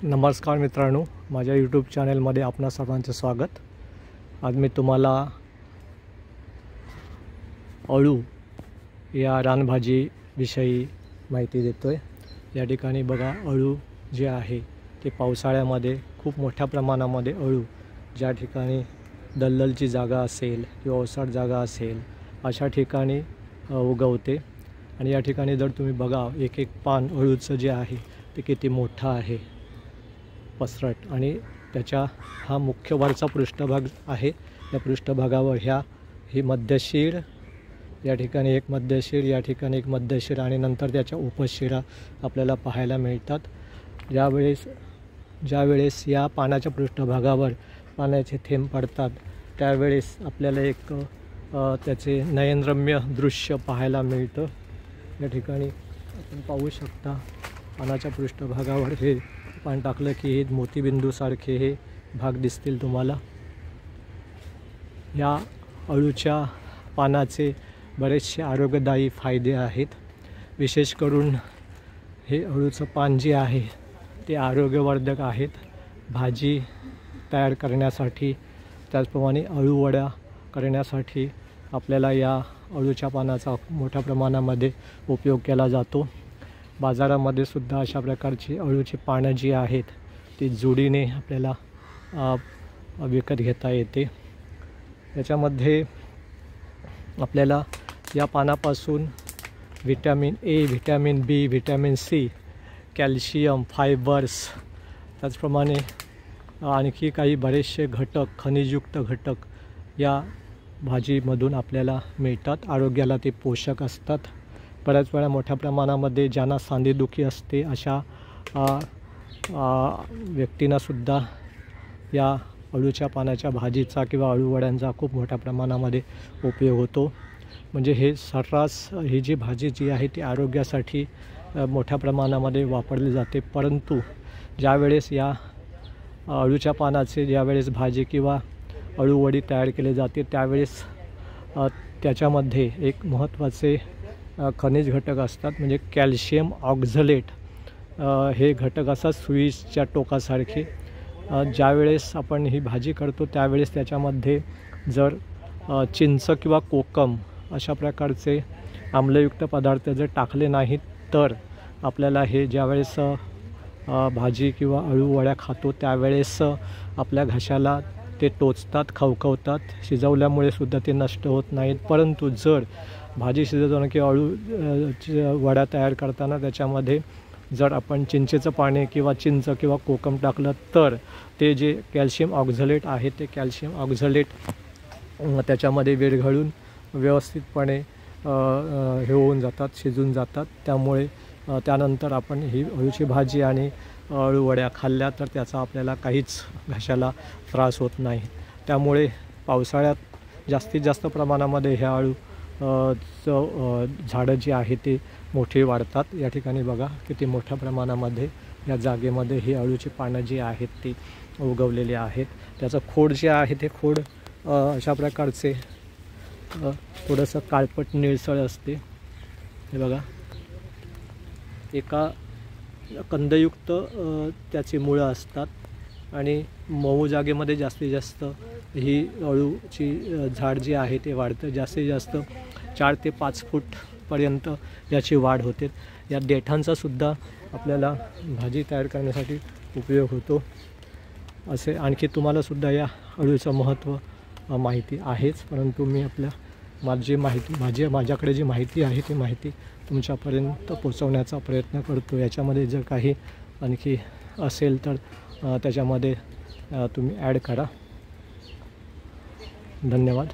नमस्कार मित्रांनो, माझ्या यूट्यूब चॅनलमध्ये आपणा सर्वांचे स्वागत। आज मी तुम्हाला अळू या रानभाजी विषयी माहिती देतोय। या ठिकाणी बघा, अळू जे आहे ते पावसाळ्यामध्ये खूप मोठ्या प्रमाणामध्ये अळू ज्या ठिकाणी दलदलची जागा असेल किंवा ओसाड जागा असेल अशा ठिकाणी उगवते। आणि या ठिकाणी जर तुम्ही बघा, एक एक पान अळूचं जे आहे ते किती मोठं आहे, पसरट, आणि त्याच्या हा मुख्य वरचा पृष्ठभाग आहे। या पृष्ठभागावर ही मध्यशीर, या ठिकाणी एक मध्यशीर, या ठिकाणी एक मध्यशीर, आणि नंतर त्याच्या उपशिरा आपल्याला पाहायला मिळतात। ज्यावेळेस या पानाच्या पृष्ठभागावर पाण्याचे थेंब पडतात त्यावेळेस आपल्याला एक त्याचे नयनरम्य दृश्य पाहायला मिळतं। या ठिकाणी आपण पाहू शकता, पानाच्या पृष्ठभागावर हे पान टाकलं की हे मोतीबिंदूसारखे हे भाग दिसतील तुम्हाला। या अळूच्या पानाचे बरेचसे आरोग्यदायी फायदे आहेत। विशेष करून हे अळूचं पान जे आहे ते आरोग्यवर्धक आहेत। भाजी तयार करण्यासाठी, त्याचप्रमाणे अळूवड्या करण्यासाठी आपल्याला या अळूच्या पानाचा मोठ्या प्रमाणामध्ये उपयोग केला जातो। बाजारामध्ये सुद्धा अशा प्रकारची अळूची पानं जी आहेत ती जोडीने आपल्याला विकत घेता येते। याच्यामध्ये आपल्याला या पानापासून vitamin A, vitamin B, vitamin C, calcium, fibres, त्याचप्रमाणे आणखी काही बरेचसे घटक, खनिजयुक्त घटक या भाजीमधून आपल्याला मिळतात। आरोग्याला ते पोषक असतात। बऱ्याच वेळा मोठ्या प्रमाणामध्ये ज्यांना सांधेदुखी असते अशा व्यक्तींनासुद्धा या अळूच्या पानाच्या भाजीचा किंवा अळूवड्यांचा खूप मोठ्या प्रमाणामध्ये उपयोग होतो। म्हणजे हे सर्रास ही जी भाजी जी आहे ती आरोग्यासाठी मोठ्या प्रमाणामध्ये वापरली जाते। परंतु ज्यावेळेस या अळूच्या पानाचे ज्यावेळेस भाजी किंवा अळूवडी तयार केली जाते त्यावेळेस त्याच्यामध्ये एक महत्त्वाचे खनिज घटक असतात, म्हणजे कॅल्शियम ऑक्झलेट हे घटक असतात सुईच्या टोकासारखे। ज्यावेळेस आपण ही भाजी करतो त्यावेळेस त्याच्यामध्ये जर चिंच किंवा कोकम अशा प्रकारचे आम्लयुक्त पदार्थ जर टाकले नाहीत तर आपल्याला हे ज्यावेळेस भाजी किंवा अळूवड्या खातो त्यावेळेस आपल्या घशाला ते टोचतात, खवखवतात। शिजवल्यामुळे सुद्धा ते नष्ट होत नाहीत। परंतु जर भाजी शिजवताना किंवा अळू वड्या तयार करताना त्याच्यामध्ये जर आपण चिंचेचं पाणी किंवा चिंच किंवा कोकम टाकलं तर ते जे कॅल्शियम ऑक्झलेट आहे ते कॅल्शियम ऑक्झलेट त्याच्यामध्ये विरघळून व्यवस्थितपणे हे होऊन जातात, शिजून जातात। त्यामुळे त्यानंतर आपण ही अळूची भाजी आणि अळूवड्या खाल्ल्या तर त्याचा आपल्याला काहीच घशाला त्रास होत नाही। त्यामुळे पावसाळ्यात जास्तीत जास्त प्रमाणामध्ये ह्या अळू झाडं जी आहे ते मोठी वाढतात। या ठिकाणी बघा किती मोठ्या प्रमाणामध्ये या जागेमध्ये ही अळूची पानं जी आहेत ती उगवलेली आहेत। त्याचं खोड जे आहे ते खोड अशा प्रकारचे थोडंसं काळपट निळसळ असते। हे बघा, एका कंदयुक्त त्याची मुळं असतात आणि मऊ जागेमध्ये जास्तीत जास्त ही अळूची झाड जी आहे ते वाढतं। जास्तीत जास्त 4 ते 5 फूटपर्यंत याची वाढ होते। या देठांचा सुद्धा आपल्याला भाजी तयार करण्यासाठी उपयोग होतो। असे आणखी तुम्हालासुद्धा या अळूचं महत्त्व माहिती आहेच, परंतु मी माझ्याकडे जी माहिती आहे ती माहिती तुमच्यापर्यंत पोचवण्याचा प्रयत्न करतो। याच्यामध्ये जर काही आणखी असेल तर त्याच्यामध्ये तुम्ही ॲड करा। धन्यवाद।